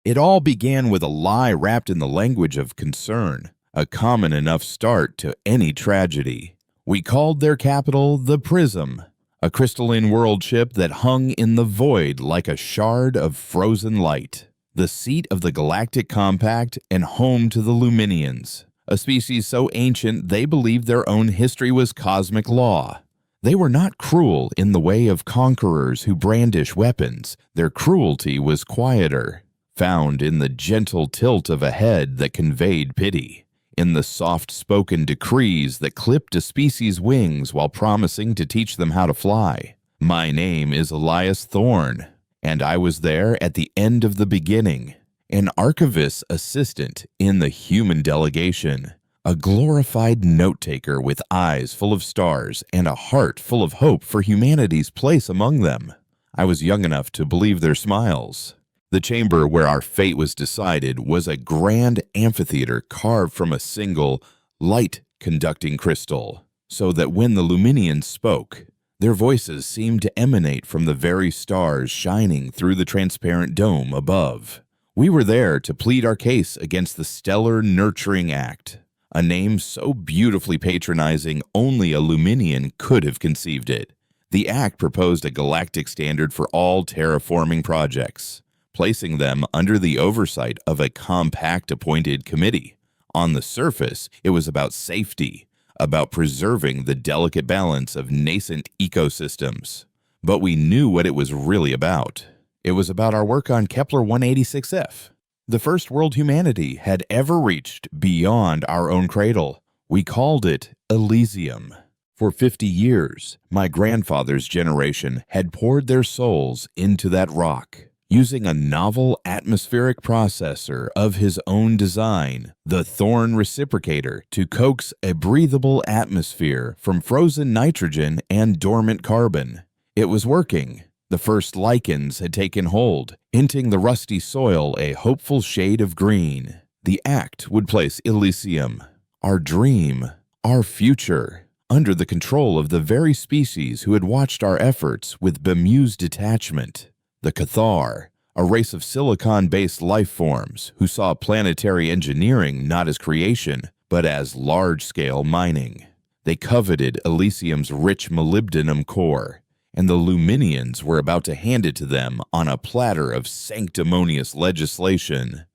It all began with a lie wrapped in the language of concern, a common enough start to any tragedy. We called their capital the Prism, a crystalline world ship that hung in the void like a shard of frozen light, the seat of the Galactic Compact and home to the Luminians, a species so ancient they believed their own history was cosmic law. They were not cruel in the way of conquerors who brandish weapons. Their cruelty was quieter, found in the gentle tilt of a head that conveyed pity, in the soft-spoken decrees that clipped a species' wings while promising to teach them how to fly. My name is Elias Thorne, and I was there at the end of the beginning, an archivist's assistant in the human delegation, a glorified note-taker with eyes full of stars and a heart full of hope for humanity's place among them. I was young enough to believe their smiles. The chamber where our fate was decided was a grand amphitheater carved from a single, light-conducting crystal, so that when the Luminians spoke, their voices seemed to emanate from the very stars shining through the transparent dome above. We were there to plead our case against the Stellar Nurturing Act, a name so beautifully patronizing only a Luminian could have conceived it. The act proposed a galactic standard for all terraforming projects, placing them under the oversight of a compact-appointed committee. On the surface, it was about safety, about preserving the delicate balance of nascent ecosystems. But we knew what it was really about. It was about our work on Kepler 186f, the first world humanity had ever reached beyond our own cradle. We called it Elysium. For 50 years, my grandfather's generation had poured their souls into that rock, using a novel atmospheric processor of his own design, the Thorne reciprocator, to coax a breathable atmosphere from frozen nitrogen and dormant carbon. It was working. The first lichens had taken hold, hinting the rusty soil a hopeful shade of green. The act would place Elysium, our dream, our future, under the control of the very species who had watched our efforts with bemused detachment. The Cathar, a race of silicon-based life forms who saw planetary engineering not as creation, but as large-scale mining. They coveted Elysium's rich molybdenum core, and the Luminians were about to hand it to them on a platter of sanctimonious legislation.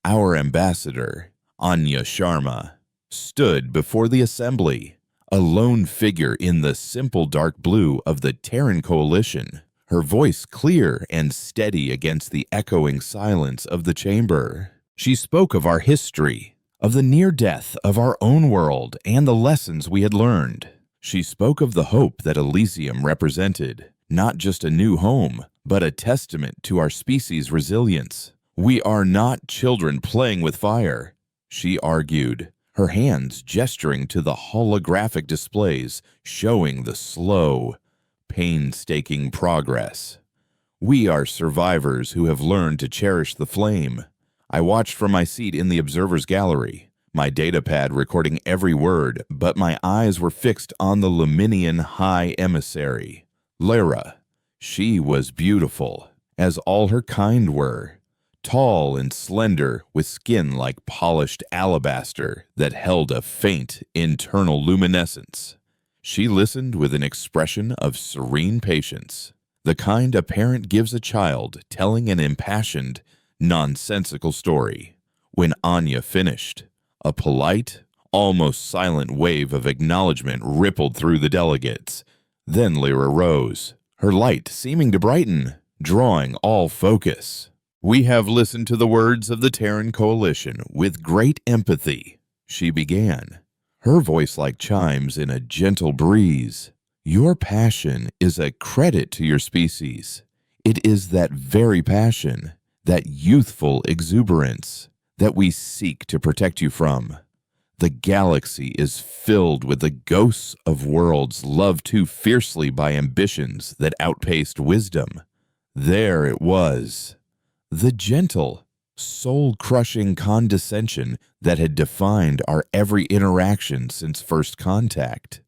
Our ambassador, Anya Sharma, stood before the assembly, a lone figure in the simple dark blue of the Terran coalition, her voice clear and steady against the echoing silence of the chamber. She spoke of our history, of the near death of our own world and the lessons we had learned. She spoke of the hope that Elysium represented, not just a new home, but a testament to our species' resilience. We are not children playing with fire, she argued, her hands gesturing to the holographic displays showing the slow, painstaking progress. We are survivors who have learned to cherish the flame. I watched from my seat in the observer's gallery, my datapad recording every word, but my eyes were fixed on the Luminian High Emissary, Lyra. She was beautiful, as all her kind were, tall and slender, with skin like polished alabaster that held a faint internal luminescence. She listened with an expression of serene patience, the kind a parent gives a child telling an impassioned, nonsensical story. When Anya finished, a polite, almost silent wave of acknowledgement rippled through the delegates. Then Lyra rose, her light seeming to brighten, drawing all focus. "We have listened to the words of the Terran Coalition with great empathy," she began, her voice like chimes in a gentle breeze. "Your passion is a credit to your species. It is that very passion, that youthful exuberance, that we seek to protect you from. The galaxy is filled with the ghosts of worlds loved too fiercely by ambitions that outpaced wisdom. There it was, the gentle, soul-crushing condescension that had defined our every interaction since first contact.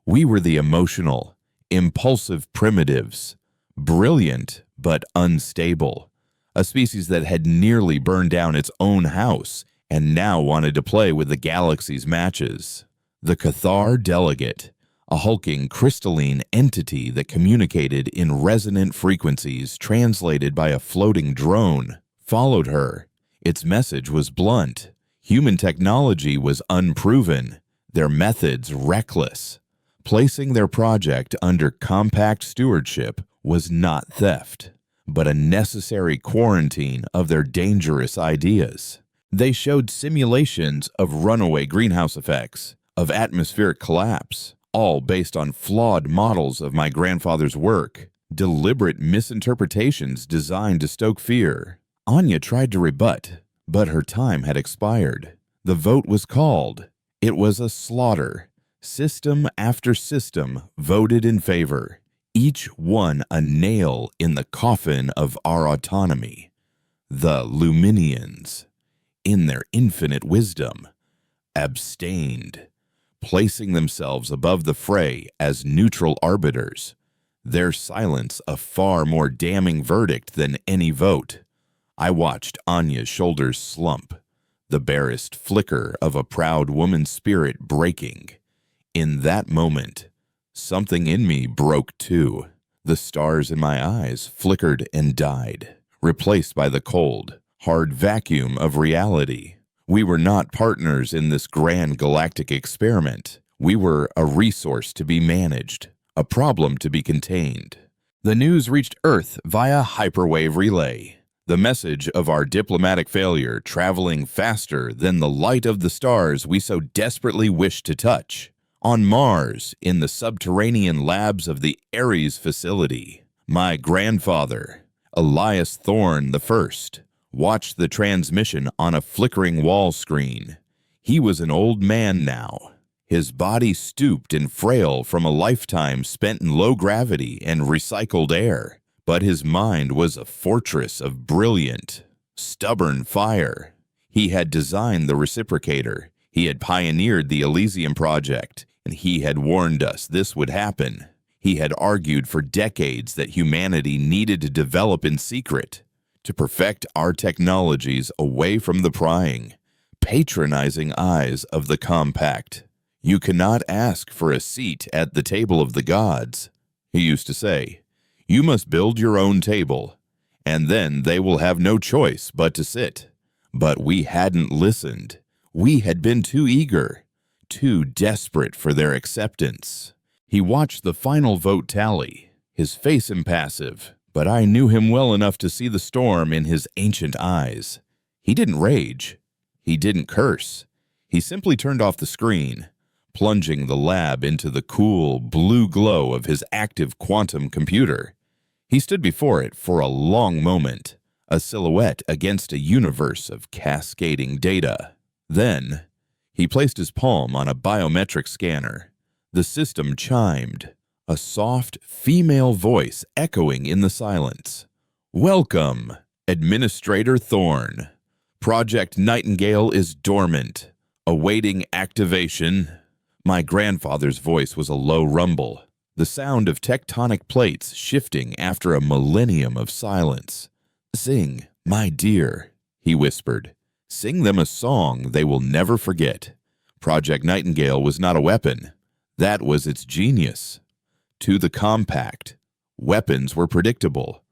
We were the emotional, impulsive primitives, brilliant but unstable, a species that had nearly burned down its own house and now wanted to play with the galaxy's matches. The Cathar delegate, a hulking crystalline entity that communicated in resonant frequencies translated by a floating drone, followed her. Its message was blunt. Human technology was unproven, their methods reckless. Placing their project under compact stewardship was not theft, but a necessary quarantine of their dangerous ideas. They showed simulations of runaway greenhouse effects, of atmospheric collapse, all based on flawed models of my grandfather's work, deliberate misinterpretations designed to stoke fear. Anya tried to rebut, but her time had expired. The vote was called. It was a slaughter. System after system voted in favor, each one a nail in the coffin of our autonomy. The Luminians, in their infinite wisdom, abstained, placing themselves above the fray as neutral arbiters, their silence a far more damning verdict than any vote. I watched Anya's shoulders slump, the barest flicker of a proud woman's spirit breaking. In that moment, something in me broke too. The stars in my eyes flickered and died, replaced by the cold, hard vacuum of reality. We were not partners in this grand galactic experiment. We were a resource to be managed, a problem to be contained. The news reached Earth via hyperwave relay. The message of our diplomatic failure traveling faster than the light of the stars we so desperately wished to touch. On Mars, in the subterranean labs of the Ares facility, my grandfather, Elias Thorne I, watched the transmission on a flickering wall screen. He was an old man now, his body stooped and frail from a lifetime spent in low gravity and recycled air, but his mind was a fortress of brilliant, stubborn fire. He had designed the reciprocator, he had pioneered the Elysium Project, and he had warned us this would happen. He had argued for decades that humanity needed to develop in secret, to perfect our technologies away from the prying, patronizing eyes of the compact. You cannot ask for a seat at the table of the gods, he used to say. You must build your own table, and then they will have no choice but to sit. But we hadn't listened. We had been too eager, too desperate for their acceptance. He watched the final vote tally, his face impassive, but I knew him well enough to see the storm in his ancient eyes. He didn't rage. He didn't curse. He simply turned off the screen, plunging the lab into the cool, blue glow of his active quantum computer. He stood before it for a long moment, a silhouette against a universe of cascading data. Then, he placed his palm on a biometric scanner. The system chimed, a soft female voice echoing in the silence. Welcome, Administrator Thorne. Project Nightingale is dormant, awaiting activation. My grandfather's voice was a low rumble, the sound of tectonic plates shifting after a millennium of silence. Sing, my dear, he whispered. Sing them a song they will never forget. Project Nightingale was not a weapon. That was its genius. To the compact, weapons were predictable.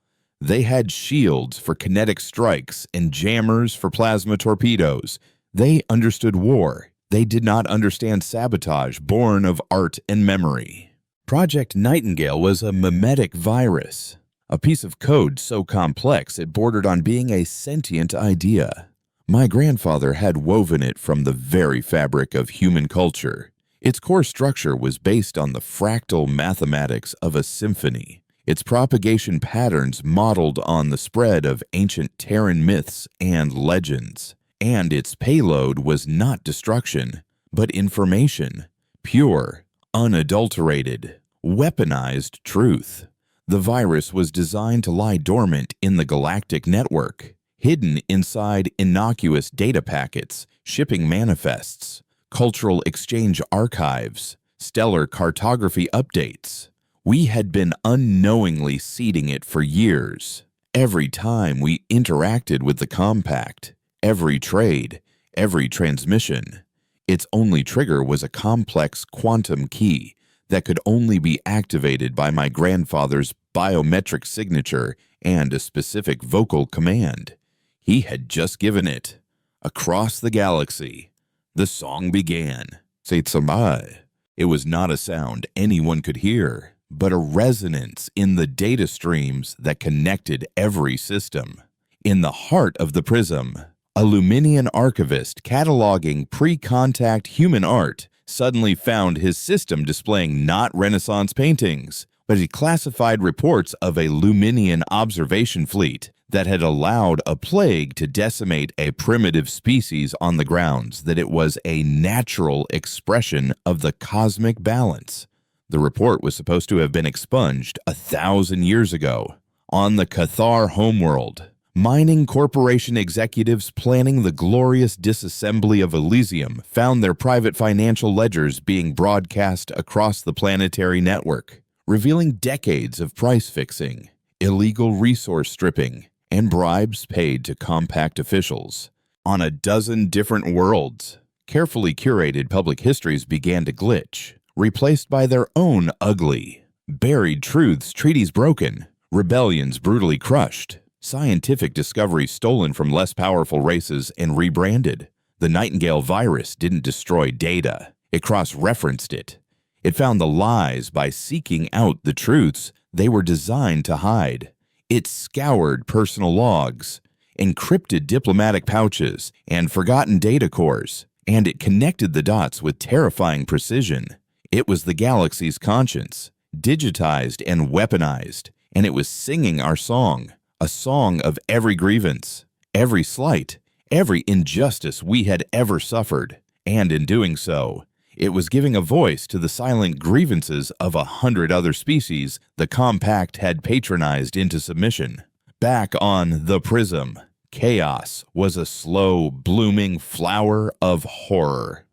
They had shields for kinetic strikes and jammers for plasma torpedoes. They understood war. They did not understand sabotage born of art and memory. Project Nightingale was a mimetic virus, a piece of code so complex it bordered on being a sentient idea. My grandfather had woven it from the very fabric of human culture. Its core structure was based on the fractal mathematics of a symphony, its propagation patterns modeled on the spread of ancient Terran myths and legends. And its payload was not destruction, but information, pure, unadulterated, weaponized truth. The virus was designed to lie dormant in the galactic network, hidden inside innocuous data packets, shipping manifests, cultural exchange archives, stellar cartography updates. We had been unknowingly seeding it for years. Every time we interacted with the compact, every trade, every transmission, its only trigger was a complex quantum key that could only be activated by my grandfather's biometric signature and a specific vocal command. He had just given it. Across the galaxy, the song began. Seitsamai. It was not a sound anyone could hear, but a resonance in the data streams that connected every system. In the heart of the prism, a Luminian archivist cataloging pre-contact human art suddenly found his system displaying not Renaissance paintings, but he classified reports of a Luminian observation fleet that had allowed a plague to decimate a primitive species on the grounds that it was a natural expression of the cosmic balance. The report was supposed to have been expunged 1,000 years ago. On the Cathar homeworld, mining corporation executives planning the glorious disassembly of Elysium found their private financial ledgers being broadcast across the planetary network, revealing decades of price fixing, illegal resource stripping, and bribes paid to compact officials. On a dozen different worlds, carefully curated public histories began to glitch, replaced by their own ugly, buried truths, treaties broken, rebellions brutally crushed, scientific discoveries stolen from less powerful races and rebranded. The Nightingale virus didn't destroy data. It cross-referenced it. It found the lies by seeking out the truths they were designed to hide. It scoured personal logs, encrypted diplomatic pouches, and forgotten data cores, and it connected the dots with terrifying precision. It was the galaxy's conscience, digitized and weaponized, and it was singing our song, a song of every grievance, every slight, every injustice we had ever suffered, and in doing so, it was giving a voice to the silent grievances of 100 other species the compact had patronized into submission. Back on the prism, chaos was a slow, blooming flower of horror.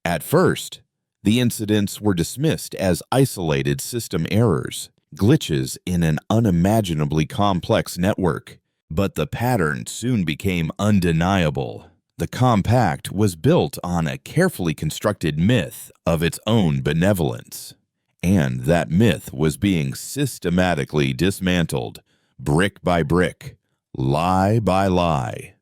At first, the incidents were dismissed as isolated system errors, glitches in an unimaginably complex network, but the pattern soon became undeniable. The compact was built on a carefully constructed myth of its own benevolence, and that myth was being systematically dismantled, brick by brick, lie by lie.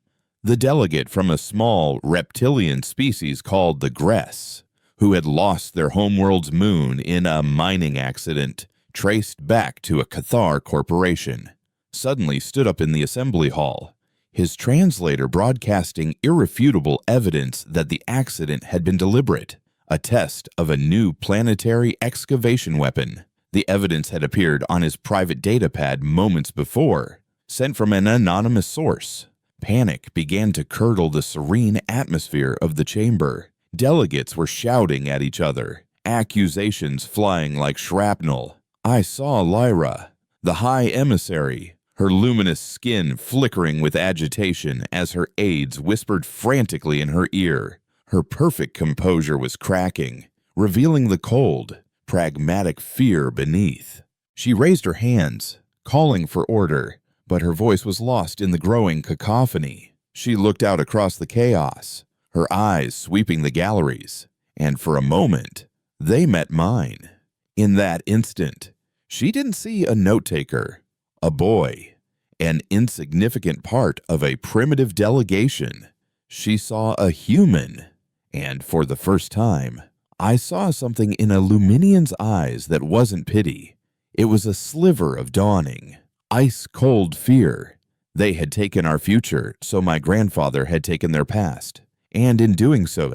The delegate from a small reptilian species called the Gress, who had lost their homeworld's moon in a mining accident traced back to a Cathar corporation, suddenly stood up in the assembly hall, his translator broadcasting irrefutable evidence that the accident had been deliberate, a test of a new planetary excavation weapon. The evidence had appeared on his private datapad moments before, sent from an anonymous source. Panic began to curdle the serene atmosphere of the chamber. Delegates were shouting at each other, accusations flying like shrapnel. I saw Lyra, the High Emissary, her luminous skin flickering with agitation as her aides whispered frantically in her ear. Her perfect composure was cracking, revealing the cold, pragmatic fear beneath. She raised her hands, calling for order, but her voice was lost in the growing cacophony. She looked out across the chaos, her eyes sweeping the galleries, and for a moment, they met mine. In that instant, she didn't see a note-taker, a boy, an insignificant part of a primitive delegation. She saw a human, and for the first time, I saw something in a Luminian's eyes that wasn't pity. It was a sliver of dawning, ice-cold fear. They had taken our future, so my grandfather had taken their past, and in doing so,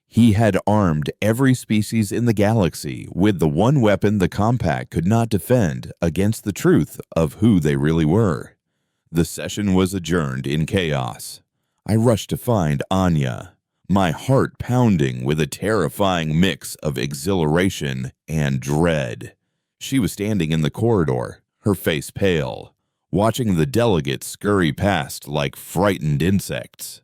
he had armed every species in the galaxy with the one weapon the compact could not defend against the truth of who they really were. The session was adjourned in chaos. I rushed to find Anya, my heart pounding with a terrifying mix of exhilaration and dread. She was standing in the corridor, her face pale, watching the delegates scurry past like frightened insects.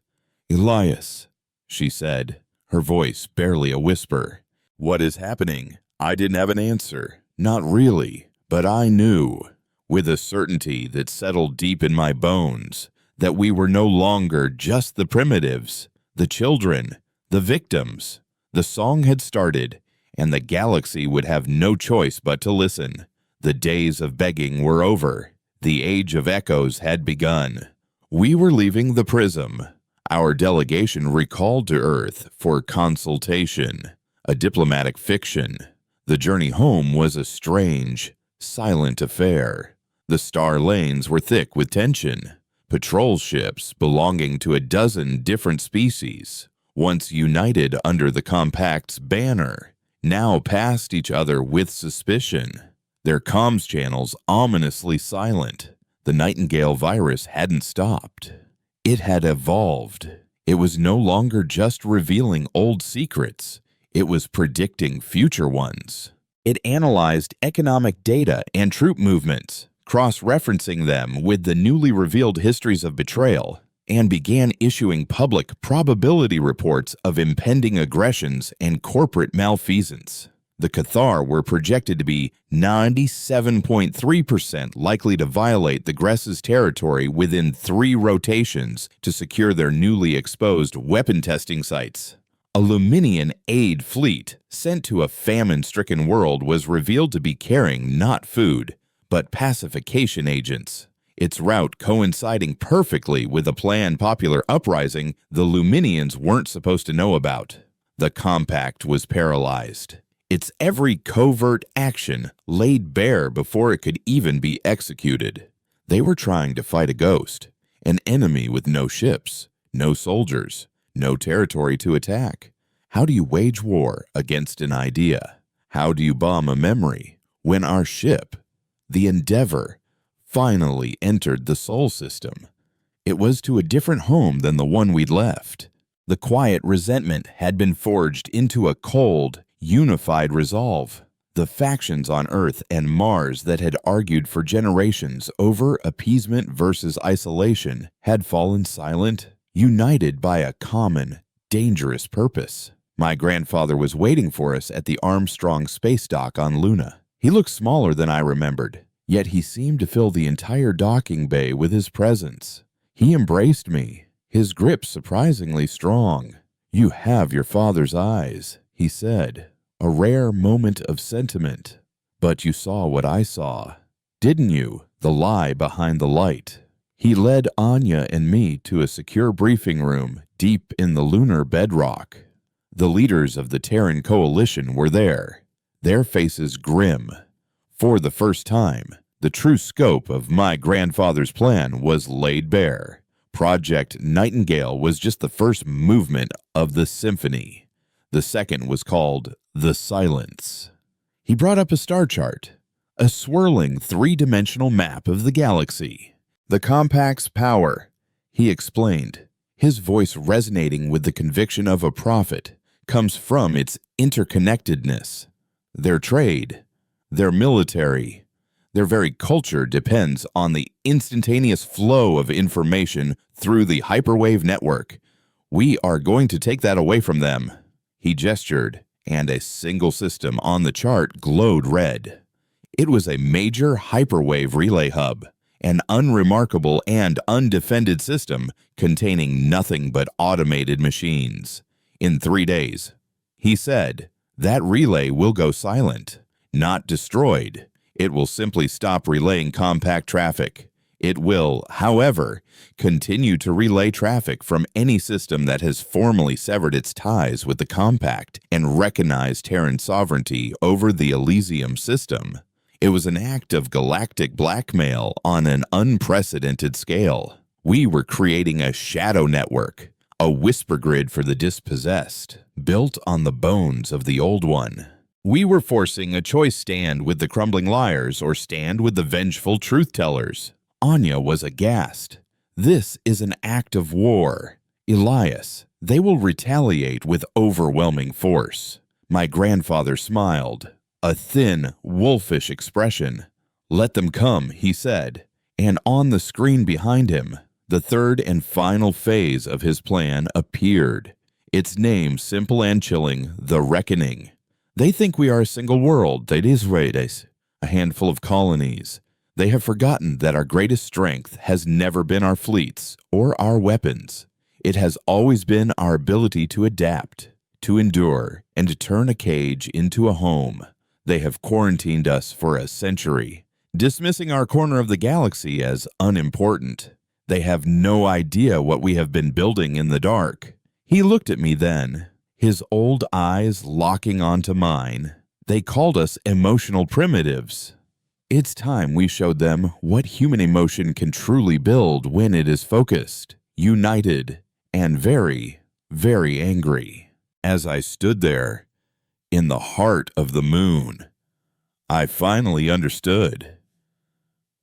"Elias," she said, her voice barely a whisper. "What is happening?" I didn't have an answer. Not really, but I knew. with a certainty that settled deep in my bones, that we were no longer just the primitives, the children, the victims. The song had started, and the galaxy would have no choice but to listen. The days of begging were over. The age of echoes had begun. We were leaving the Prism. Our delegation recalled to Earth for consultation, a diplomatic fiction. The journey home was a strange, silent affair. The star lanes were thick with tension. Patrol ships belonging to a dozen different species, once united under the Compact's banner, now passed each other with suspicion. Their comms channels ominously silent. The Nightingale virus hadn't stopped. It had evolved. It was no longer just revealing old secrets. It was predicting future ones. It analyzed economic data and troop movements, cross-referencing them with the newly revealed histories of betrayal, and began issuing public probability reports of impending aggressions and corporate malfeasance. The Cathar were projected to be 97.3% likely to violate the Gress's territory within 3 rotations to secure their newly exposed weapon testing sites. A Luminian aid fleet sent to a famine-stricken world was revealed to be carrying not food, but pacification agents. Its route coinciding perfectly with a planned popular uprising the Luminians weren't supposed to know about. The Compact was paralyzed. Its every covert action laid bare before it could even be executed. They were trying to fight a ghost, an enemy with no ships, no soldiers, no territory to attack. How do you wage war against an idea? How do you bomb a memory when our ship, the Endeavor, finally entered the Sol system? It was to a different home than the one we'd left. The quiet resentment had been forged into a cold, unified resolve. The factions on Earth and Mars that had argued for generations over appeasement versus isolation had fallen silent, united by a common, dangerous purpose. My grandfather was waiting for us at the Armstrong space dock on Luna. He looked smaller than I remembered, yet he seemed to fill the entire docking bay with his presence. He embraced me, his grip surprisingly strong. "You have your father's eyes," he said. A rare moment of sentiment. "But you saw what I saw, didn't you? The lie behind the light." He led Anya and me to a secure briefing room deep in the lunar bedrock. The leaders of the Terran coalition were there, their faces grim. For the first time, the true scope of my grandfather's plan was laid bare. Project Nightingale was just the first movement of the symphony. The second was called The Silence. He brought up a star chart, a swirling 3-dimensional map of the galaxy. "The Compact's power," he explained, his voice resonating with the conviction of a prophet, "comes from its interconnectedness. Their trade, their military, their very culture depends on the instantaneous flow of information through the hyperwave network. We are going to take that away from them." He gestured, and a single system on the chart glowed red. It was a major hyperwave relay hub, an unremarkable and undefended system containing nothing but automated machines. In 3 days, he said, that relay will go silent, not destroyed. It will simply stop relaying compact traffic. It will, however, continue to relay traffic from any system that has formally severed its ties with the Compact and recognized Terran sovereignty over the Elysium system. It was an act of galactic blackmail on an unprecedented scale. We were creating a shadow network, a whisper grid for the dispossessed, built on the bones of the old one. We were forcing a choice: stand with the crumbling liars or stand with the vengeful truth-tellers. Anya was aghast. "This is an act of war. Elias, they will retaliate with overwhelming force." My grandfather smiled, a thin, wolfish expression. "Let them come," he said, and on the screen behind him, the third and final phase of his plan appeared. Its name simple and chilling: The Reckoning. They think we are a single world, that is, a handful of colonies. They have forgotten that our greatest strength has never been our fleets or our weapons. It has always been our ability to adapt, to endure, and to turn a cage into a home. They have quarantined us for a century, dismissing our corner of the galaxy as unimportant. They have no idea what we have been building in the dark. He looked at me then, his old eyes locking onto mine. They called us emotional primitives. It's time we showed them what human emotion can truly build when it is focused, united, and very, very angry. As I stood there, in the heart of the moon, I finally understood.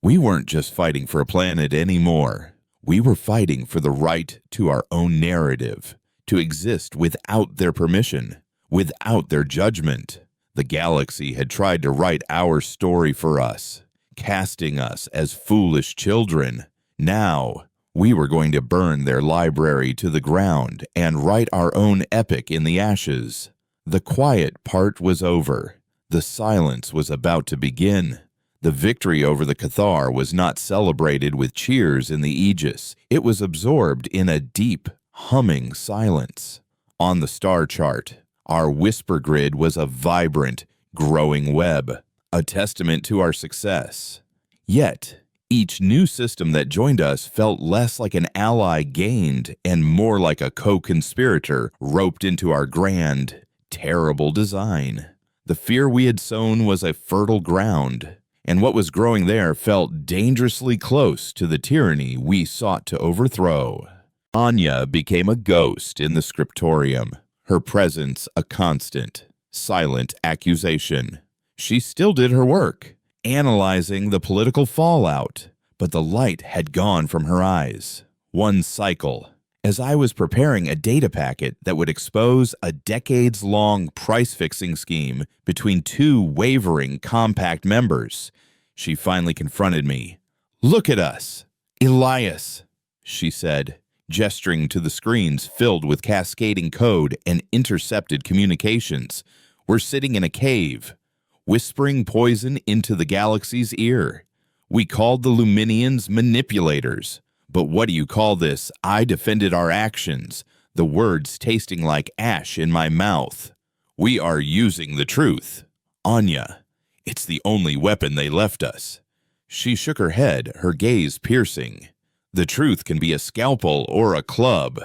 We weren't just fighting for a planet anymore. We were fighting for the right to our own narrative, to exist without their permission, without their judgment. The galaxy had tried to write our story for us, casting us as foolish children. Now, we were going to burn their library to the ground and write our own epic in the ashes. The quiet part was over. The silence was about to begin. The victory over the Cathar was not celebrated with cheers in the Aegis. It was absorbed in a deep, humming silence. On the star chart, our whisper grid was a vibrant, growing web, a testament to our success. Yet, each new system that joined us felt less like an ally gained and more like a co-conspirator roped into our grand, terrible design. The fear we had sown was a fertile ground, and what was growing there felt dangerously close to the tyranny we sought to overthrow. Anya became a ghost in the scriptorium, her presence a constant, silent accusation. She still did her work, analyzing the political fallout, but the light had gone from her eyes. One cycle, as I was preparing a data packet that would expose a decades-long price-fixing scheme between two wavering compact members, she finally confronted me. "Look at us, Elias," she said, gesturing to the screens filled with cascading code and intercepted communications. "We're sitting in a cave, whispering poison into the galaxy's ear. We called the Luminians manipulators. But what do you call this? I defended our actions, the words tasting like ash in my mouth. We are using the truth. Anya, it's the only weapon they left us." She shook her head, her gaze piercing. "The truth can be a scalpel or a club.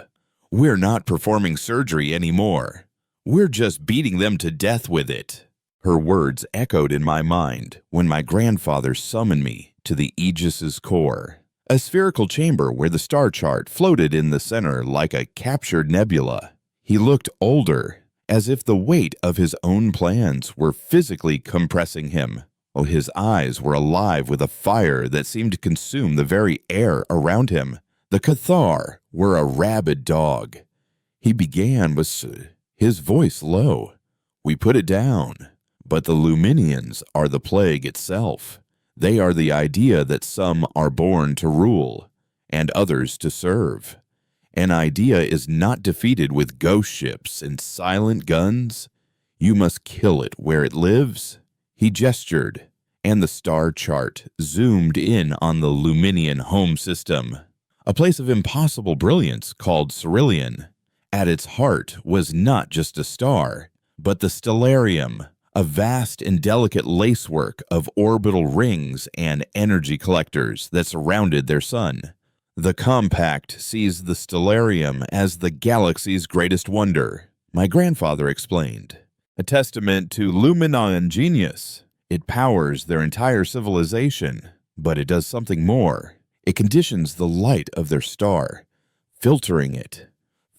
We're not performing surgery anymore. We're just beating them to death with it." Her words echoed in my mind when my grandfather summoned me to the Aegis's core, a spherical chamber where the star chart floated in the center like a captured nebula. He looked older, as if the weight of his own plans were physically compressing him, while his eyes were alive with a fire that seemed to consume the very air around him. The Cathar were a rabid dog. He began with his voice low. "We put it down. But the Luminians are the plague itself. They are the idea that some are born to rule, and others to serve. An idea is not defeated with ghost ships and silent guns. You must kill it where it lives." He gestured, and the star chart zoomed in on the Luminian home system, a place of impossible brilliance called Cerulean. At its heart was not just a star, but the stellarium, a vast and delicate lacework of orbital rings and energy collectors that surrounded their sun. The compact sees the stellarium as the galaxy's greatest wonder, my grandfather explained. A testament to Luminian genius. It powers their entire civilization, but it does something more. It conditions the light of their star, filtering it,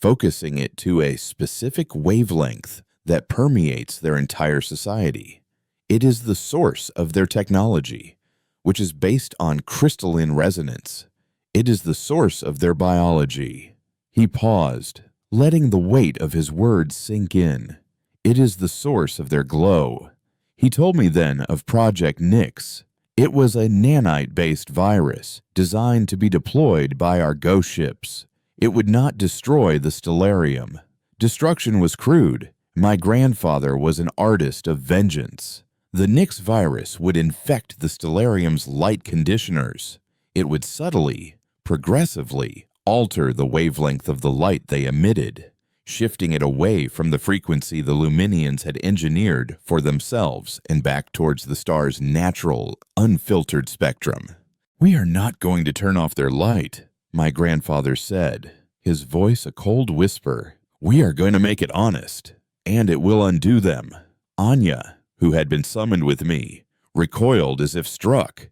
focusing it to a specific wavelength that permeates their entire society. It is the source of their technology, which is based on crystalline resonance. It is the source of their biology. He paused, letting the weight of his words sink in. It is the source of their glow. He told me then of Project Nyx. It was a nanite-based virus designed to be deployed by our ghost ships. It would not destroy the stellarium. Destruction was crude. My grandfather was an artist of vengeance. The Nyx virus would infect the stellarium's light conditioners. It would subtly, progressively, alter the wavelength of the light they emitted, shifting it away from the frequency the Luminians had engineered for themselves and back towards the star's natural, unfiltered spectrum. "We are not going to turn off their light," my grandfather said, his voice a cold whisper. "We are going to make it honest, and it will undo them." Anya, who had been summoned with me, recoiled as if struck.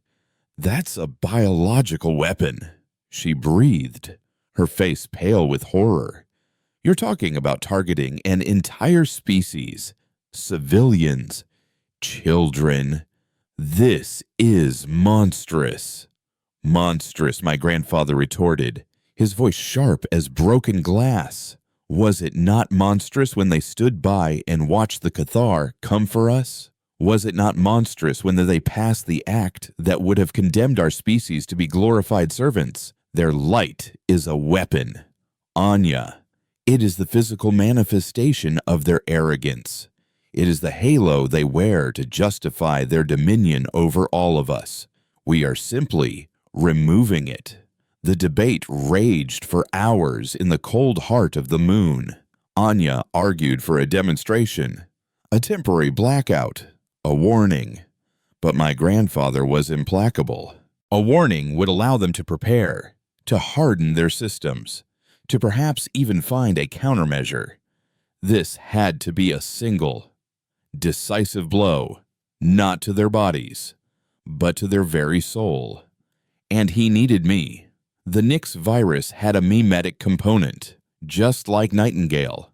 "That's a biological weapon," she breathed, her face pale with horror. "You're talking about targeting an entire species, civilians, children. This is monstrous." "Monstrous," my grandfather retorted, his voice sharp as broken glass. "Was it not monstrous when they stood by and watched the Cathar come for us? Was it not monstrous when they passed the act that would have condemned our species to be glorified servants? Their light is a weapon. Anya, it is the physical manifestation of their arrogance. It is the halo they wear to justify their dominion over all of us. We are simply removing it." The debate raged for hours in the cold heart of the moon. Anya argued for a demonstration, a temporary blackout, a warning. But my grandfather was implacable. A warning would allow them to prepare, to harden their systems, to perhaps even find a countermeasure. This had to be a single, decisive blow, not to their bodies, but to their very soul. And he needed me. The Nyx virus had a mimetic component, just like Nightingale.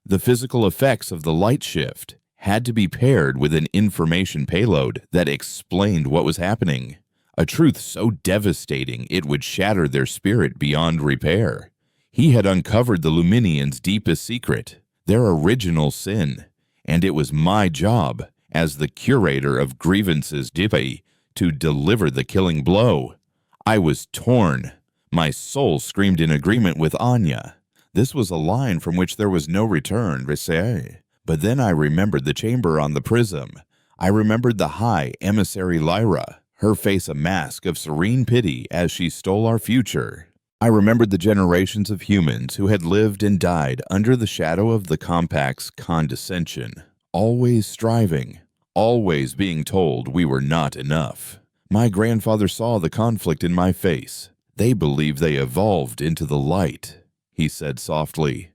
The physical effects of the light shift had to be paired with an information payload that explained what was happening, a truth so devastating it would shatter their spirit beyond repair. He had uncovered the Luminians' deepest secret, their original sin, and it was my job, as the curator of grievances to deliver the killing blow. I was torn. My soul screamed in agreement with Anya. This was a line from which there was no return, but then I remembered the chamber on the prism. I remembered the high emissary Lyra, her face a mask of serene pity as she stole our future. I remembered the generations of humans who had lived and died under the shadow of the Compact's condescension, always striving, always being told we were not enough. My grandfather saw the conflict in my face. "They believe they evolved into the light," he said softly.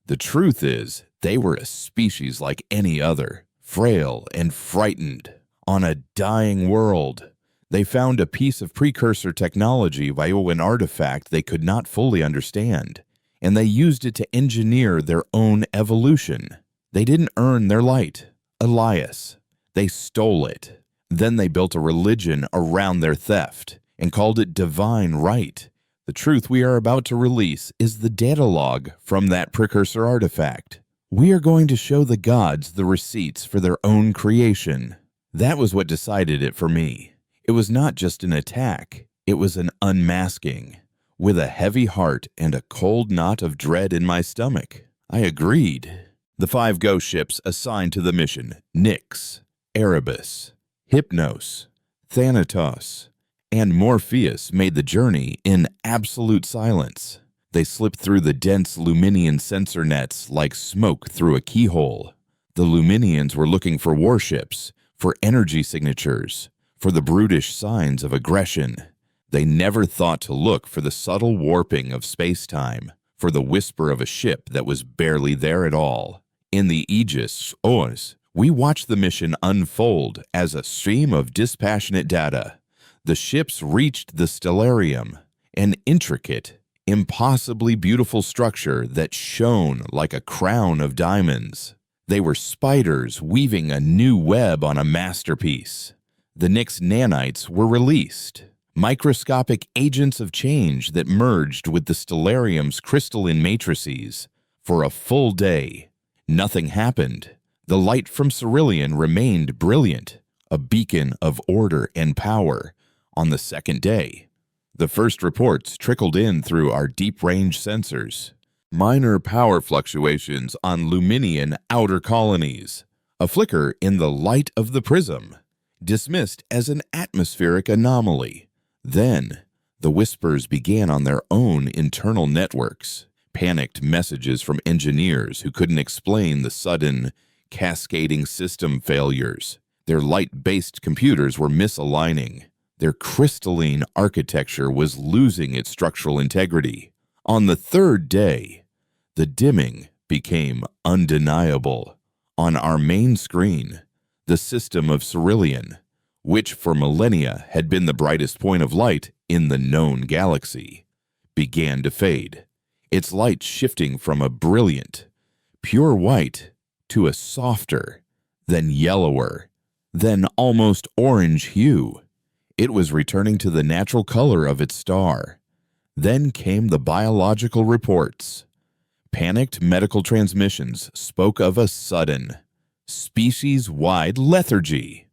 "The truth is, they were a species like any other, frail and frightened, on a dying world. They found a piece of precursor technology via an artifact they could not fully understand, and they used it to engineer their own evolution. They didn't earn their light, Elias. They stole it. Then they built a religion around their theft and called it divine right. The truth we are about to release is the data log from that precursor artifact. We are going to show the gods the receipts for their own creation." That was what decided it for me. It was not just an attack, it was an unmasking. With a heavy heart and a cold knot of dread in my stomach, I agreed. The 5 ghost ships assigned to the mission, Nyx, Erebus, Hypnos, Thanatos, and Morpheus, made the journey in absolute silence. They slipped through the dense Luminian sensor nets like smoke through a keyhole. The Luminians were looking for warships, for energy signatures, for the brutish signs of aggression. They never thought to look for the subtle warping of space-time, for the whisper of a ship that was barely there at all. In the Aegis, Oz, we watched the mission unfold as a stream of dispassionate data. The ships reached the Stellarium, an intricate, impossibly beautiful structure that shone like a crown of diamonds. They were spiders weaving a new web on a masterpiece. The Nyx nanites were released, microscopic agents of change that merged with the Stellarium's crystalline matrices. For a full day, nothing happened. The light from Cerulean remained brilliant, a beacon of order and power. On the second day, the first reports trickled in through our deep-range sensors. Minor power fluctuations on Luminian outer colonies, a flicker in the light of the prism. dismissed as an atmospheric anomaly. Then, the whispers began on their own internal networks, panicked messages from engineers who couldn't explain the sudden, cascading system failures. Their light-based computers were misaligning. Their crystalline architecture was losing its structural integrity. On the third day, the dimming became undeniable. On our main screen, the system of Cerulean, which for millennia had been the brightest point of light in the known galaxy, began to fade, its light shifting from a brilliant, pure white to a softer, then yellower, then almost orange hue. It was returning to the natural color of its star. Then came the biological reports. Panicked medical transmissions spoke of a sudden, species-wide lethargy.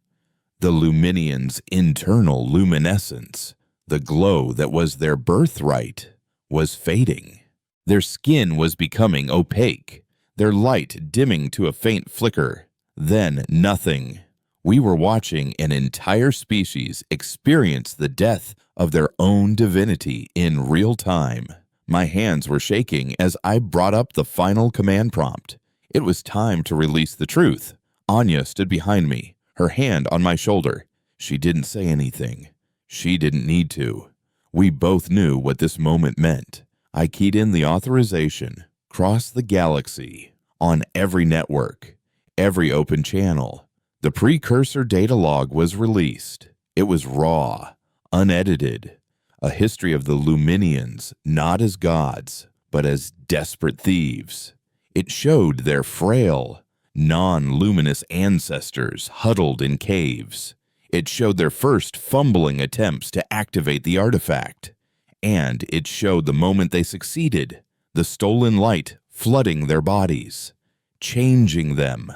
The Luminians' internal luminescence, the glow that was their birthright, was fading. Their skin was becoming opaque, their light dimming to a faint flicker, then nothing. We were watching an entire species experience the death of their own divinity in real time. My hands were shaking as I brought up the final command prompt. It was time to release the truth. Anya stood behind me, her hand on my shoulder. She didn't say anything. She didn't need to. We both knew what this moment meant. I keyed in the authorization, crossed the galaxy, on every network, every open channel. The precursor data log was released. It was raw, unedited, a history of the Luminians not as gods, but as desperate thieves. It showed their frail, non-luminous ancestors huddled in caves. It showed their first fumbling attempts to activate the artifact. And it showed the moment they succeeded, the stolen light flooding their bodies, changing them,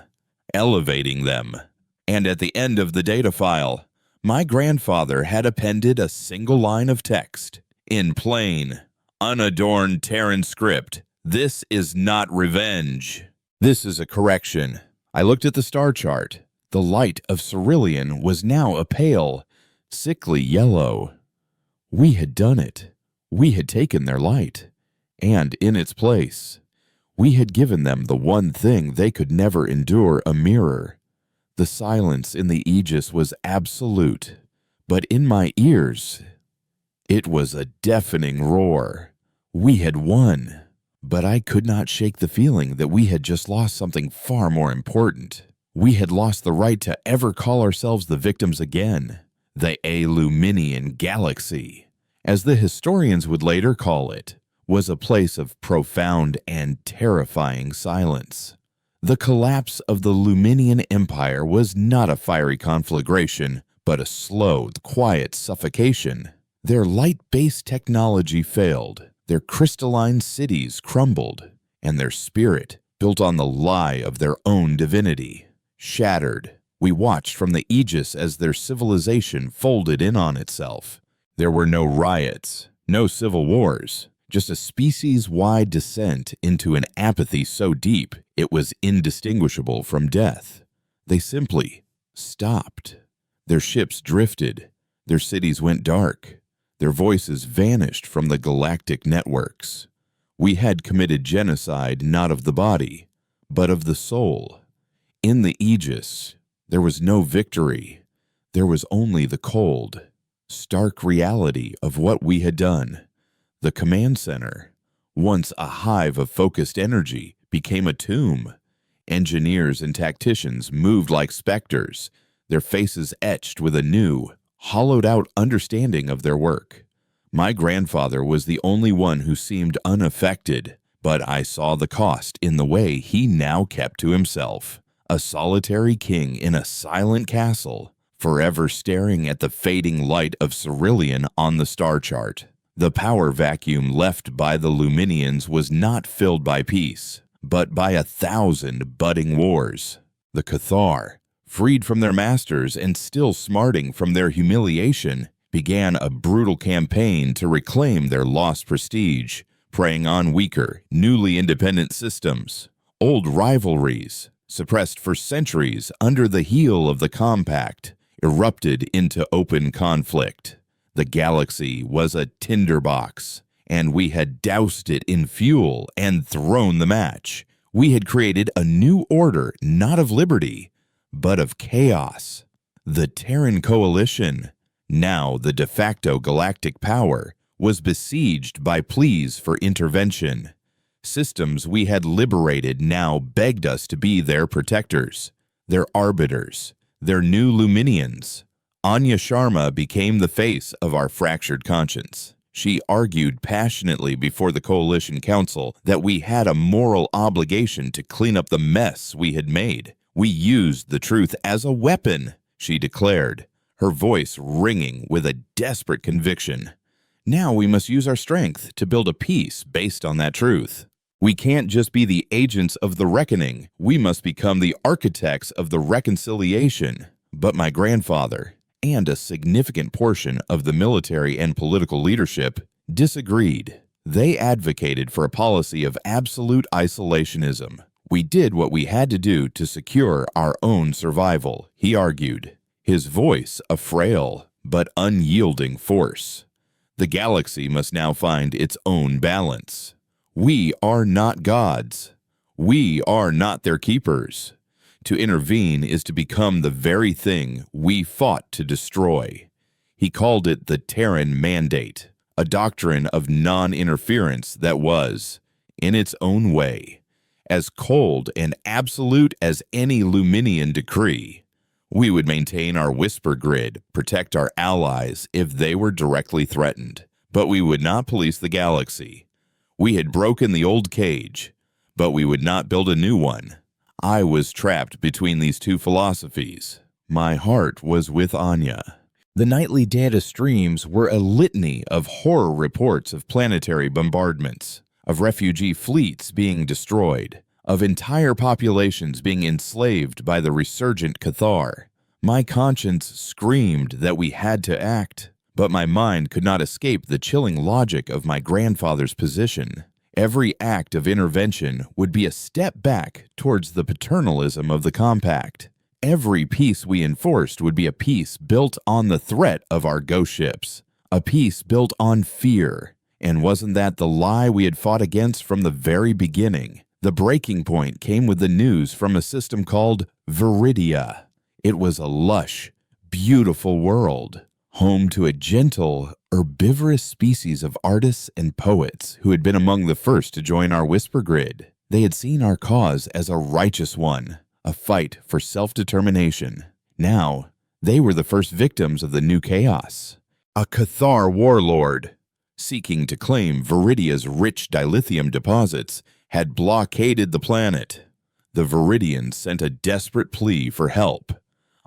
elevating them. And at the end of the data file, my grandfather had appended a single line of text. In plain, unadorned Terran script, "This is not revenge. This is a correction." I looked at the star chart. The light of Cerulean was now a pale, sickly yellow. We had done it. We had taken their light. And in its place, we had given them the one thing they could never endure, a mirror. The silence in the Aegis was absolute, but in my ears, it was a deafening roar. We had won, but I could not shake the feeling that we had just lost something far more important. We had lost the right to ever call ourselves the victims again. The Luminian galaxy, as the historians would later call it, was a place of profound and terrifying silence. The collapse of the Luminian Empire was not a fiery conflagration, but a slow, quiet suffocation. Their light-based technology failed, their crystalline cities crumbled, and their spirit, built on the lie of their own divinity, shattered. We watched from the Aegis as their civilization folded in on itself. There were no riots, no civil wars, just a species-wide descent into an apathy so deep it was indistinguishable from death. They simply stopped. Their ships drifted. Their cities went dark. Their voices vanished from the galactic networks. We had committed genocide not of the body, but of the soul. In the Aegis, there was no victory. There was only the cold, stark reality of what we had done. The command center, once a hive of focused energy, became a tomb. Engineers and tacticians moved like specters, their faces etched with a new, hollowed-out understanding of their work. My grandfather was the only one who seemed unaffected, but I saw the cost in the way he now kept to himself, a solitary king in a silent castle, forever staring at the fading light of Cerulean on the star chart. The power vacuum left by the Luminians was not filled by peace, but by 1,000 budding wars. The Cathar, freed from their masters and still smarting from their humiliation, began a brutal campaign to reclaim their lost prestige, preying on weaker, newly independent systems. Old rivalries, suppressed for centuries under the heel of the Compact, erupted into open conflict. The galaxy was a tinderbox, and we had doused it in fuel and thrown the match. We had created a new order, not of liberty, but of chaos. The Terran Coalition, now the de facto galactic power, was besieged by pleas for intervention. Systems we had liberated now begged us to be their protectors, their arbiters, their new Luminians. Anya Sharma became the face of our fractured conscience. She argued passionately before the Coalition Council that we had a moral obligation to clean up the mess we had made. We used the truth as a weapon, she declared, her voice ringing with a desperate conviction. Now we must use our strength to build a peace based on that truth. We can't just be the agents of the reckoning. We must become the architects of the reconciliation. But my grandfather, and a significant portion of the military and political leadership, disagreed. They advocated for a policy of absolute isolationism. We did what we had to do to secure our own survival, he argued, his voice a frail but unyielding force. The galaxy must now find its own balance. We are not gods. We are not their keepers. To intervene is to become the very thing we fought to destroy. He called it the Terran Mandate, a doctrine of non-interference that was, in its own way, as cold and absolute as any Luminian decree. We would maintain our whisper grid, protect our allies if they were directly threatened, but we would not police the galaxy. We had broken the old cage, but we would not build a new one. I was trapped between these two philosophies. My heart was with Anya. The nightly data streams were a litany of horror reports of planetary bombardments, of refugee fleets being destroyed, of entire populations being enslaved by the resurgent Cathar. My conscience screamed that we had to act, but my mind could not escape the chilling logic of my grandfather's position. Every act of intervention would be a step back towards the paternalism of the compact. Every peace we enforced would be a peace built on the threat of our ghost ships, a peace built on fear. And wasn't that the lie we had fought against from the very beginning? The breaking point came with the news from a system called Viridia. It was a lush, beautiful world, home to a gentle, herbivorous species of artists and poets who had been among the first to join our whisper grid. They had seen our cause as a righteous one, a fight for self-determination. Now, they were the first victims of the new chaos. A Cathar warlord, seeking to claim Viridia's rich dilithium deposits, had blockaded the planet. The Viridians sent a desperate plea for help.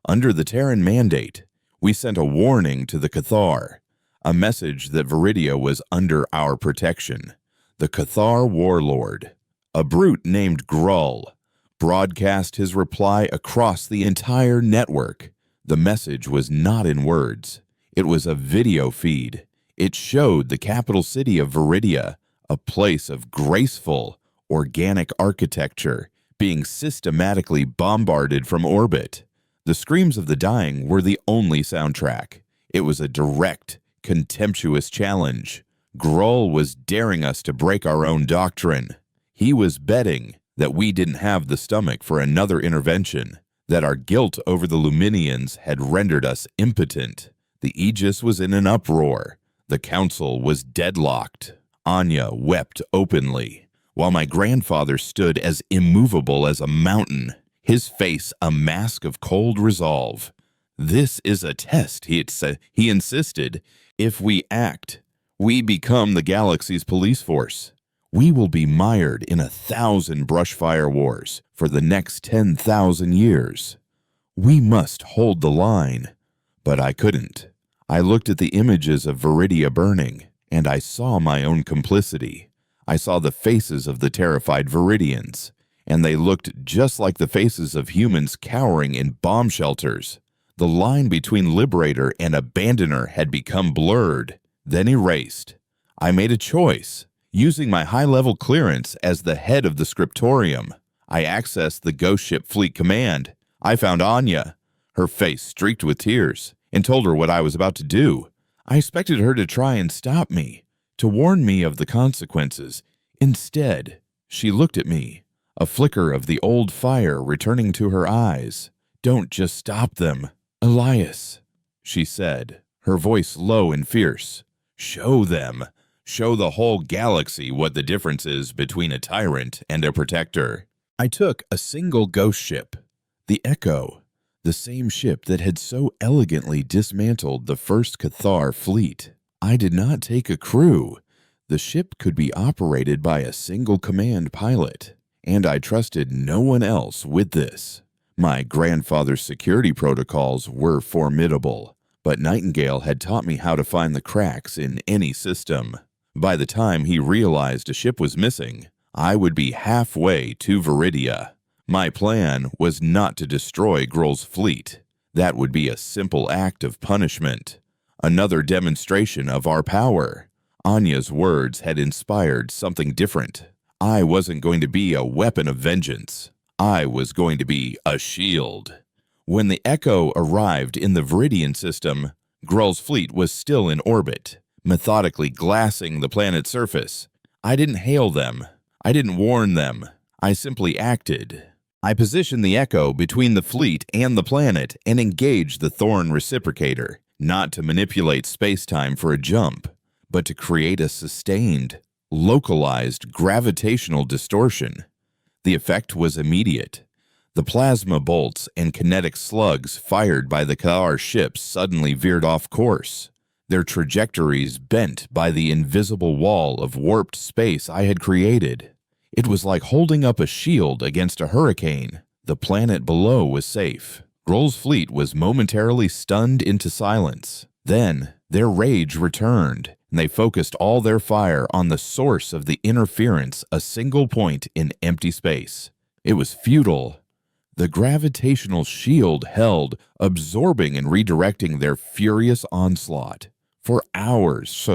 Under the Terran Mandate, we sent a warning to the Cathar, a message that Viridia was under our protection. The Cathar warlord, a brute named Grull, broadcast his reply across the entire network. The message was not in words. It was a video feed. It showed the capital city of Viridia, a place of graceful, organic architecture, being systematically bombarded from orbit. The screams of the dying were the only soundtrack. It was a direct, contemptuous challenge. Grull was daring us to break our own doctrine. He was betting that we didn't have the stomach for another intervention, that our guilt over the Luminians had rendered us impotent. The Aegis was in an uproar. The council was deadlocked. Anya wept openly, while my grandfather stood as immovable as a mountain, his face a mask of cold resolve. This is a test, he insisted. If we act, we become the galaxy's police force. We will be mired in 1,000 brushfire wars for the next 10,000 years. We must hold the line. But I couldn't. I looked at the images of Viridia burning, and I saw my own complicity. I saw the faces of the terrified Viridians, and they looked just like the faces of humans cowering in bomb shelters. The line between liberator and abandoner had become blurred, then erased. I made a choice. Using my high-level clearance as the head of the scriptorium, I accessed the Ghost Ship Fleet Command. I found Anya. her face streaked with tears, and told her what I was about to do. I expected her to try and stop me, to warn me of the consequences. Instead, she looked at me, a flicker of the old fire returning to her eyes. "Don't just stop them, Elias," she said, her voice low and fierce. "Show them. Show the whole galaxy what the difference is between a tyrant and a protector." I took a single ghost ship, the Echo, the same ship that had so elegantly dismantled the first Cathar fleet. I did not take a crew. The ship could be operated by a single command pilot, and I trusted no one else with this. My grandfather's security protocols were formidable, but Nightingale had taught me how to find the cracks in any system. By the time he realized a ship was missing, I would be halfway to Viridia. My plan was not to destroy Grull's fleet. That would be a simple act of punishment. Another demonstration of our power. Anya's words had inspired something different. I wasn't going to be a weapon of vengeance. I was going to be a shield. When the Echo arrived in the Viridian system, Grull's fleet was still in orbit, methodically glassing the planet's surface. I didn't hail them. I didn't warn them. I simply acted. I positioned the Echo between the fleet and the planet and engaged the Thorn reciprocator, not to manipulate space-time for a jump, but to create a sustained, localized gravitational distortion. The effect was immediate. The plasma bolts and kinetic slugs fired by the Cathar ships suddenly veered off course, their trajectories bent by the invisible wall of warped space I had created. It was like holding up a shield against a hurricane. The planet below was safe. Grull's fleet was momentarily stunned into silence. Then, their rage returned, and they focused all their fire on the source of the interference, a single point in empty space. It was futile. The gravitational shield held, absorbing and redirecting their furious onslaught. For hours,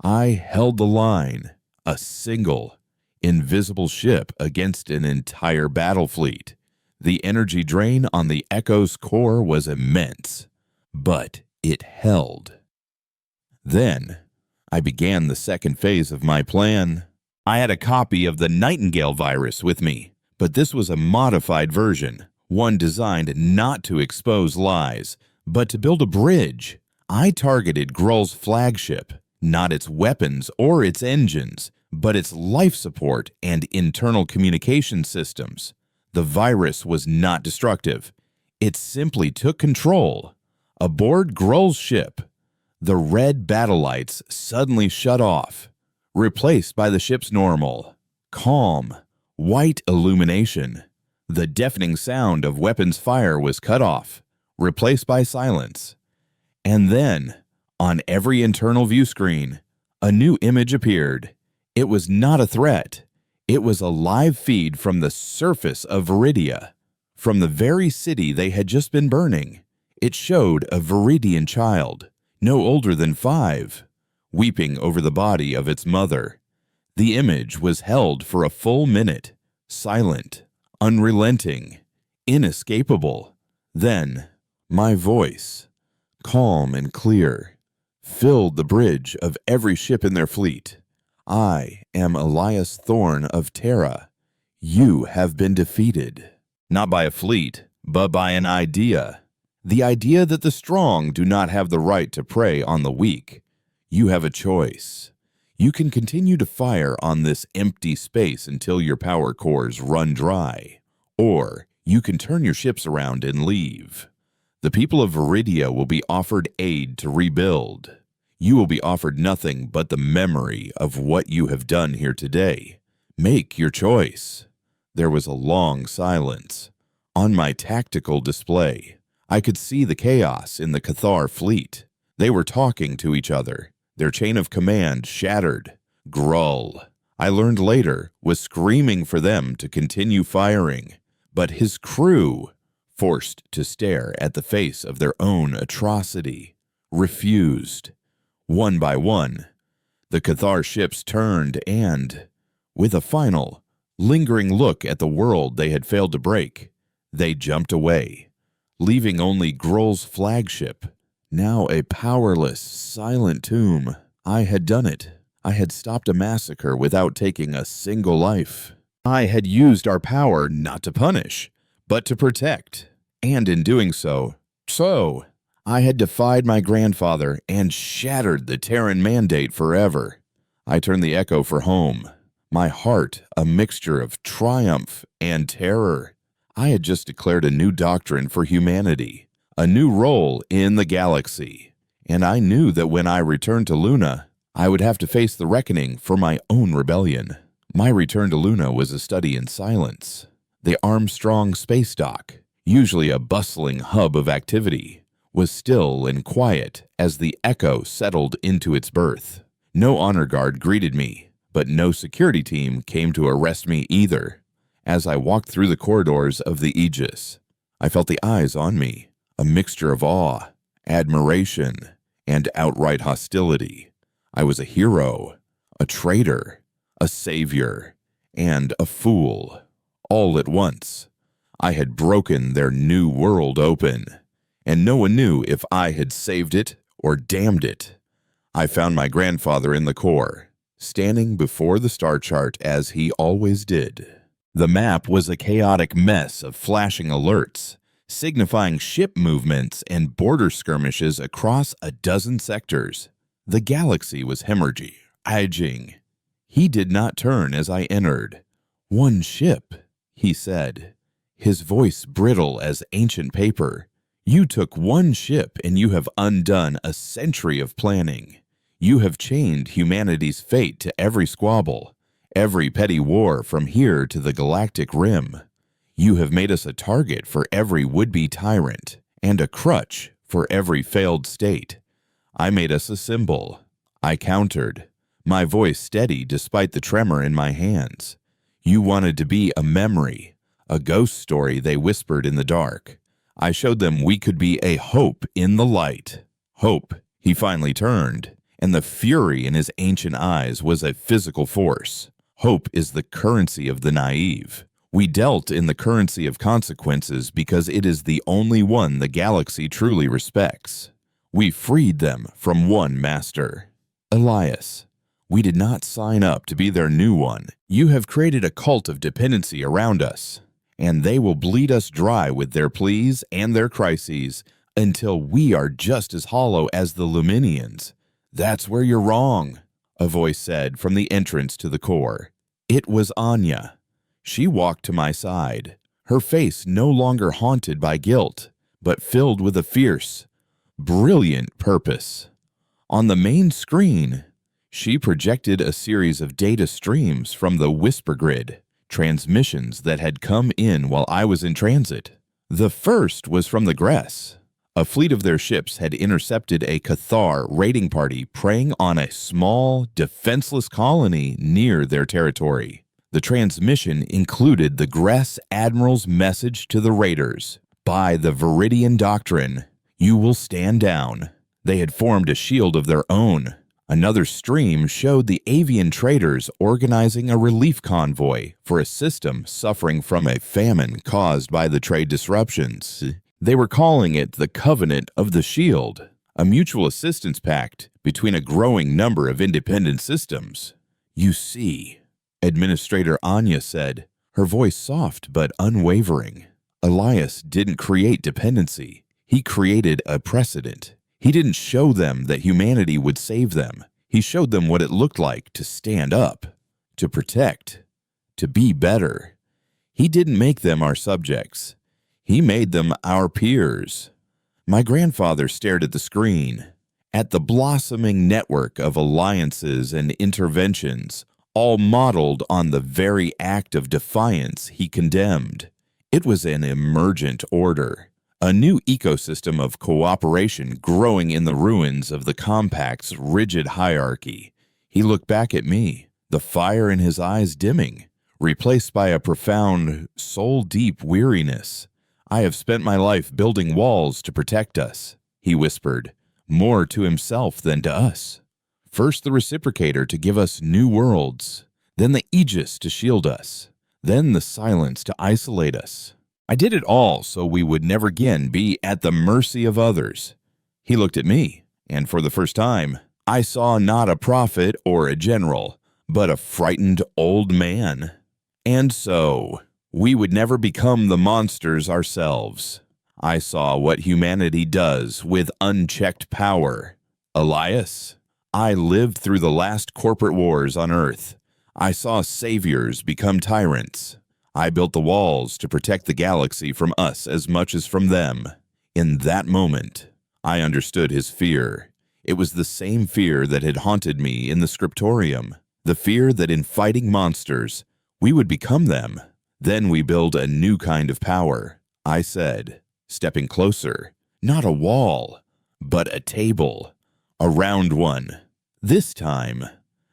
I held the line, a single, invisible ship against an entire battle fleet. The energy drain on the Echo's core was immense, but it held. Then, I began the second phase of my plan. I had a copy of the Nightingale virus with me, but this was a modified version, one designed not to expose lies, but to build a bridge. I targeted Grull's flagship, not its weapons or its engines, but its life support and internal communication systems. The virus was not destructive. It simply took control. Aboard Grull's ship, the red battle lights suddenly shut off, replaced by the ship's normal, calm, white illumination. The deafening sound of weapons fire was cut off, replaced by silence. And then, on every internal view screen, a new image appeared. It was not a threat. It was a live feed from the surface of Viridia, from the very city they had just been burning. It showed a Viridian child, no older than 5, weeping over the body of its mother. The image was held for a full minute, silent, unrelenting, inescapable. Then, my voice, calm and clear, filled the bridge of every ship in their fleet. "I am Elias Thorn of Terra. You have been defeated." Not by a fleet, but by an idea. The idea that the strong do not have the right to prey on the weak. You have a choice. You can continue to fire on this empty space until your power cores run dry, or you can turn your ships around and leave. The people of Viridia will be offered aid to rebuild. You will be offered nothing but the memory of what you have done here today. Make your choice. There was a long silence. On my tactical display, I could see the chaos in the Cathar fleet. They were talking to each other, their chain of command shattered. Grull, I learned later, was screaming for them to continue firing, but his crew, forced to stare at the face of their own atrocity, refused. One by one, the Cathar ships turned and, with a final, lingering look at the world they had failed to break, they jumped away, leaving only Grohl's flagship, now a powerless, silent tomb. I had done it. I had stopped a massacre without taking a single life. I had used our power not to punish, but to protect. And in doing so, I had defied my grandfather and shattered the Terran mandate forever. I turned the Echo for home, my heart a mixture of triumph and terror. I had just declared a new doctrine for humanity, a new role in the galaxy, and I knew that when I returned to Luna, I would have to face the reckoning for my own rebellion. My return to Luna was a study in silence. The Armstrong space dock, usually a bustling hub of activity, was still and quiet as the Echo settled into its berth. No honor guard greeted me, but no security team came to arrest me either. As I walked through the corridors of the Aegis, I felt the eyes on me, a mixture of awe, admiration, and outright hostility. I was a hero, a traitor, a savior, and a fool, all at once. I had broken their new world open, and no one knew if I had saved it or damned it. I found my grandfather in the core, standing before the star chart as he always did. The map was a chaotic mess of flashing alerts, signifying ship movements and border skirmishes across a dozen sectors. The galaxy was hemorrhaging. He did not turn as I entered. "One ship," he said, his voice brittle as ancient paper. "You took one ship and you have undone a century of planning. You have chained humanity's fate to every squabble, every petty war from here to the galactic rim. You have made us a target for every would-be tyrant and a crutch for every failed state. I made us a symbol. I countered, my voice steady despite the tremor in my hands. You wanted to be a memory, a ghost story they whispered in the dark. I showed them we could be a hope in the light." Hope. He finally turned, and the fury in his ancient eyes was a physical force. Hope is the currency of the naive. We dealt in the currency of consequences because it is the only one the galaxy truly respects. We freed them from one master. Elias, we did not sign up to be their new one. You have created a cult of dependency around us, and they will bleed us dry with their pleas and their crises until we are just as hollow as the Luminians. "That's where you're wrong," a voice said from the entrance to the core. It was Anya. She walked to my side, her face no longer haunted by guilt, but filled with a fierce, brilliant purpose. On the main screen, she projected a series of data streams from the Whisper Grid, transmissions that had come in while I was in transit. The first was from the Gress. A fleet of their ships had intercepted a Cathar raiding party preying on a small, defenseless colony near their territory. The transmission included the Gress Admiral's message to the raiders: "By the Viridian Doctrine, you will stand down." They had formed a shield of their own. Another stream showed the avian traders organizing a relief convoy for a system suffering from a famine caused by the trade disruptions. They were calling it the Covenant of the Shield, a mutual assistance pact between a growing number of independent systems. "You see," Administrator Anya said, her voice soft but unwavering. "Elias didn't create dependency. He created a precedent. He didn't show them that humanity would save them. He showed them what it looked like to stand up, to protect, to be better. He didn't make them our subjects. He made them our peers." My grandfather stared at the screen, at the blossoming network of alliances and interventions, all modeled on the very act of defiance he condemned. It was an emergent order, a new ecosystem of cooperation growing in the ruins of the Compact's rigid hierarchy. He looked back at me, the fire in his eyes dimming, replaced by a profound, soul-deep weariness. "I have spent my life building walls to protect us," he whispered, more to himself than to us. "First the reciprocator to give us new worlds, then the Aegis to shield us, then the silence to isolate us. I did it all so we would never again be at the mercy of others." He looked at me, and for the first time, I saw not a prophet or a general, but a frightened old man. And so, we would never become the monsters ourselves. I saw what humanity does with unchecked power. Elias, I lived through the last corporate wars on Earth. I saw saviors become tyrants. I built the walls to protect the galaxy from us as much as from them. In that moment, I understood his fear. It was the same fear that had haunted me in the scriptorium, the fear that in fighting monsters, we would become them. Then we build a new kind of power, I said, stepping closer. Not a wall, but a table. A round one. This time,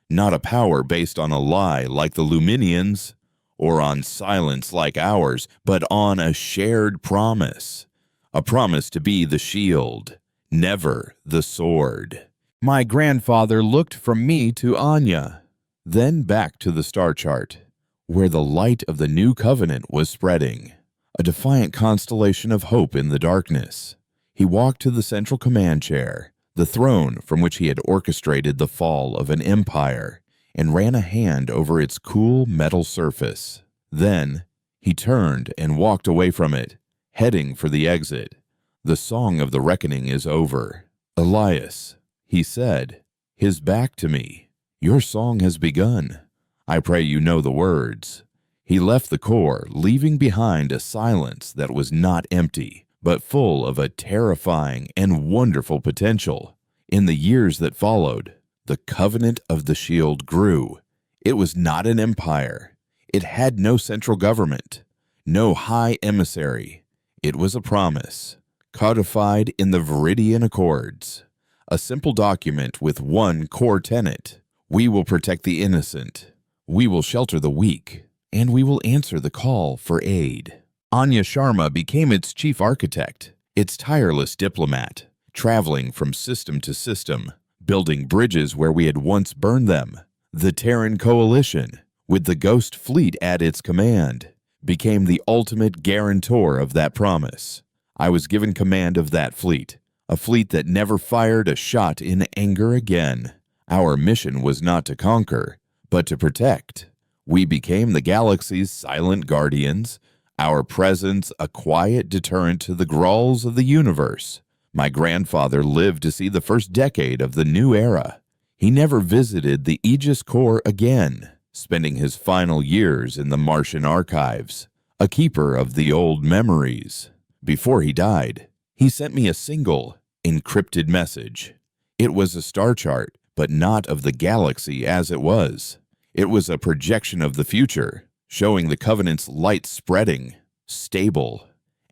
not a power based on a lie like the Luminians, or on silence like ours, but on a shared promise. A promise to be the shield, never the sword. My grandfather looked from me to Anya, then back to the star chart, where the light of the new covenant was spreading, a defiant constellation of hope in the darkness. He walked to the central command chair, the throne from which he had orchestrated the fall of an empire, and ran a hand over its cool metal surface. Then he turned and walked away from it, heading for the exit. The song of the reckoning is over. Elias, he said, his back to me, your song has begun. I pray you know the words. He left the core, leaving behind a silence that was not empty, but full of a terrifying and wonderful potential. In the years that followed, the covenant of the shield grew. It was not an empire. It had no central government, no high emissary. It was a promise, codified in the Viridian Accords, a simple document with one core tenet. We will protect the innocent, we will shelter the weak, and we will answer the call for aid. Anya Sharma became its chief architect, its tireless diplomat, traveling from system to system, building bridges where we had once burned them. The Terran Coalition, with the Ghost Fleet at its command, became the ultimate guarantor of that promise. I was given command of that fleet, a fleet that never fired a shot in anger again. Our mission was not to conquer, but to protect. We became the galaxy's silent guardians, our presence a quiet deterrent to the Grauls of the universe. My grandfather lived to see the first decade of the new era. He never visited the Aegis Core again, spending his final years in the Martian archives, a keeper of the old memories. Before he died, he sent me a single, encrypted message. It was a star chart, but not of the galaxy as it was. It was a projection of the future, showing the Covenant's light spreading, stable,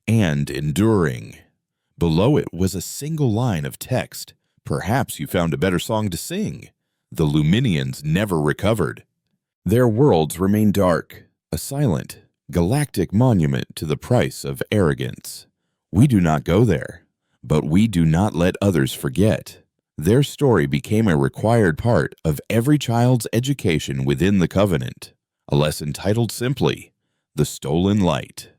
and enduring. Below it was a single line of text. Perhaps you found a better song to sing. The Luminians never recovered. Their worlds remain dark, a silent, galactic monument to the price of arrogance. We do not go there, but we do not let others forget. Their story became a required part of every child's education within the Covenant, a lesson titled simply, The Stolen Light.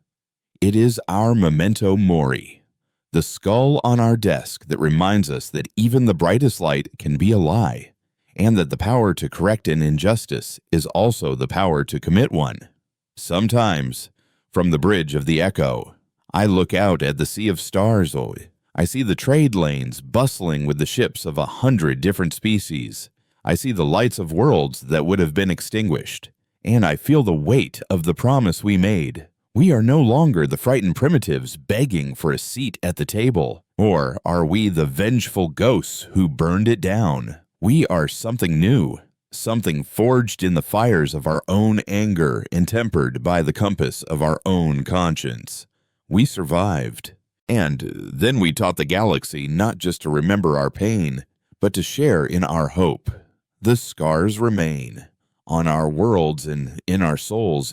It is our memento mori, the skull on our desk that reminds us that even the brightest light can be a lie, and that the power to correct an injustice is also the power to commit one. Sometimes, from the bridge of the Echo, I look out at the sea of stars. I see the trade lanes bustling with the ships of 100 different species. I see the lights of worlds that would have been extinguished, and I feel the weight of the promise we made. We are no longer the frightened primitives begging for a seat at the table, or are we the vengeful ghosts who burned it down? We are something new, something forged in the fires of our own anger and tempered by the compass of our own conscience. We survived. And then we taught the galaxy not just to remember our pain, but to share in our hope. The scars remain on our worlds and in our souls.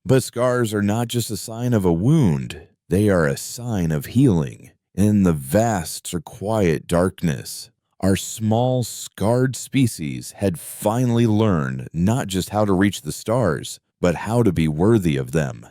But scars are not just a sign of a wound. They are a sign of healing. In the vast or quiet darkness, our small, scarred species had finally learned not just how to reach the stars, but how to be worthy of them.